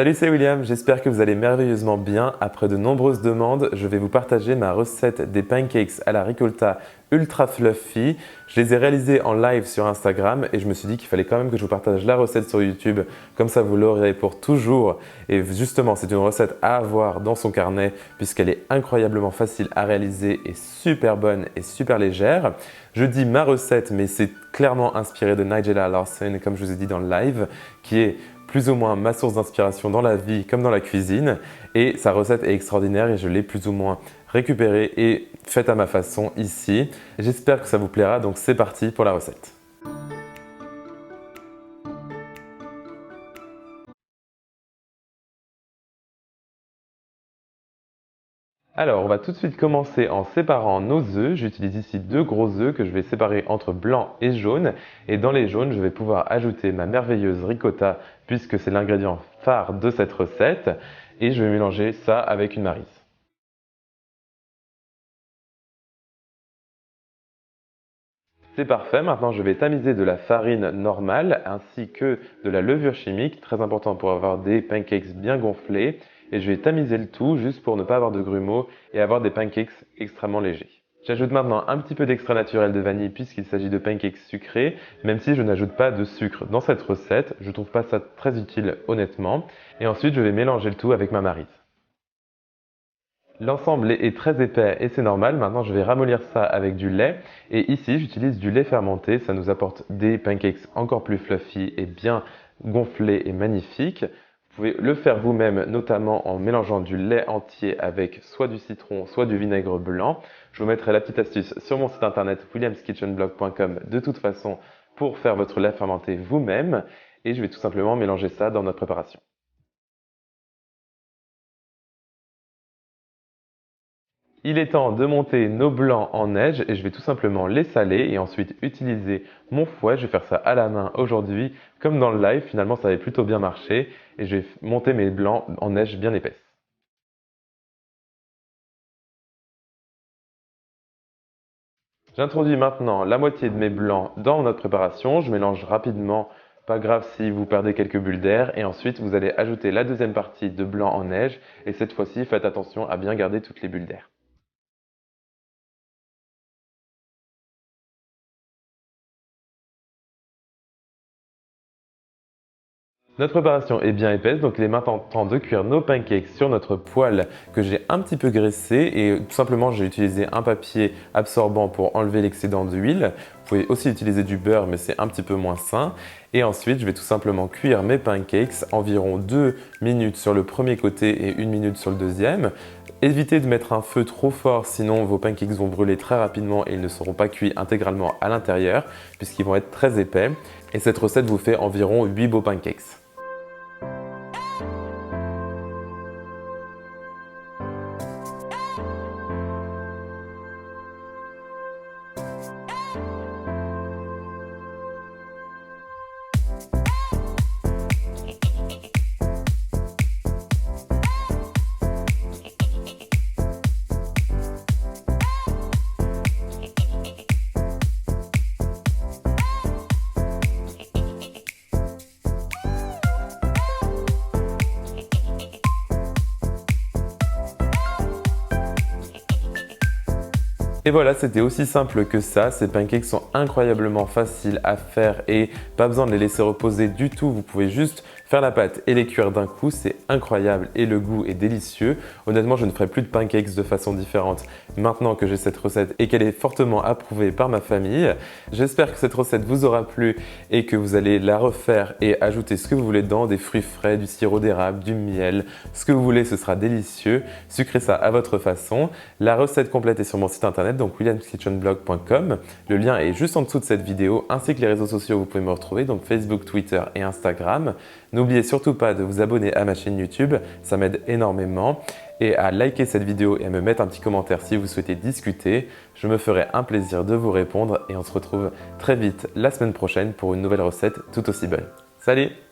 Salut, c'est William, j'espère que vous allez merveilleusement bien. Après de nombreuses demandes, je vais vous partager ma recette des pancakes à la ricotta ultra fluffy. Je les ai réalisés en live sur Instagram et je me suis dit qu'il fallait quand même que je vous partage la recette sur YouTube, comme ça vous l'aurez pour toujours. Et justement, c'est une recette à avoir dans son carnet puisqu'elle est incroyablement facile à réaliser et super bonne et super légère. Je dis ma recette, mais c'est clairement inspiré de Nigella Lawson, comme je vous ai dit dans le live, qui est plus ou moins ma source d'inspiration dans la vie comme dans la cuisine, et sa recette est extraordinaire et je l'ai plus ou moins récupérée et faite à ma façon ici. J'espère que ça vous plaira, donc c'est parti pour la recette. Alors, on va tout de suite commencer en séparant nos œufs. J'utilise ici deux gros œufs que je vais séparer entre blanc et jaune. Et dans les jaunes, je vais pouvoir ajouter ma merveilleuse ricotta puisque c'est l'ingrédient phare de cette recette. Et je vais mélanger ça avec une maryse. C'est parfait, maintenant je vais tamiser de la farine normale ainsi que de la levure chimique, très important pour avoir des pancakes bien gonflés. Et je vais tamiser le tout juste pour ne pas avoir de grumeaux et avoir des pancakes extrêmement légers. J'ajoute maintenant un petit peu d'extrait naturel de vanille puisqu'il s'agit de pancakes sucrés, même si je n'ajoute pas de sucre dans cette recette, je ne trouve pas ça très utile honnêtement. Et ensuite je vais mélanger le tout avec ma maryse. L'ensemble est très épais et c'est normal. Maintenant, je vais ramollir ça avec du lait. Et ici, j'utilise du lait fermenté. Ça nous apporte des pancakes encore plus fluffy et bien gonflés et magnifiques. Vous pouvez le faire vous-même, notamment en mélangeant du lait entier avec soit du citron, soit du vinaigre blanc. Je vous mettrai la petite astuce sur mon site internet williamskitchenblog.com de toute façon pour faire votre lait fermenté vous-même. Et je vais tout simplement mélanger ça dans notre préparation. Il est temps de monter nos blancs en neige et je vais tout simplement les saler et ensuite utiliser mon fouet. Je vais faire ça à la main aujourd'hui. Comme dans le live, finalement ça avait plutôt bien marché et je vais monter mes blancs en neige bien épaisse. J'introduis maintenant la moitié de mes blancs dans notre préparation. Je mélange rapidement, pas grave si vous perdez quelques bulles d'air. Et ensuite vous allez ajouter la deuxième partie de blanc en neige et cette fois-ci faites attention à bien garder toutes les bulles d'air. Notre préparation est bien épaisse, donc il est maintenant temps de cuire nos pancakes sur notre poêle que j'ai un petit peu graissé et tout simplement j'ai utilisé un papier absorbant pour enlever l'excédent d'huile. Vous pouvez aussi utiliser du beurre mais c'est un petit peu moins sain. Et ensuite je vais tout simplement cuire mes pancakes environ 2 minutes sur le premier côté et 1 minute sur le deuxième. Évitez de mettre un feu trop fort sinon vos pancakes vont brûler très rapidement et ils ne seront pas cuits intégralement à l'intérieur puisqu'ils vont être très épais. Et cette recette vous fait environ 8 beaux pancakes. Et voilà, c'était aussi simple que ça. Ces pancakes sont incroyablement faciles à faire et pas besoin de les laisser reposer du tout. Vous pouvez juste faire la pâte et les cuire d'un coup. C'est incroyable et le goût est délicieux. Honnêtement, je ne ferai plus de pancakes de façon différente maintenant que j'ai cette recette et qu'elle est fortement approuvée par ma famille. J'espère que cette recette vous aura plu et que vous allez la refaire et ajouter ce que vous voulez dedans, des fruits frais, du sirop d'érable, du miel, ce que vous voulez, ce sera délicieux. Sucrez ça à votre façon. La recette complète est sur mon site internet, donc williamskitchenblog.com. Le lien est juste en dessous de cette vidéo, ainsi que les réseaux sociaux où vous pouvez me retrouver, donc Facebook, Twitter et Instagram. N'oubliez surtout pas de vous abonner à ma chaîne YouTube, ça m'aide énormément. Et à liker cette vidéo et à me mettre un petit commentaire si vous souhaitez discuter. Je me ferai un plaisir de vous répondre et on se retrouve très vite la semaine prochaine pour une nouvelle recette tout aussi bonne. Salut!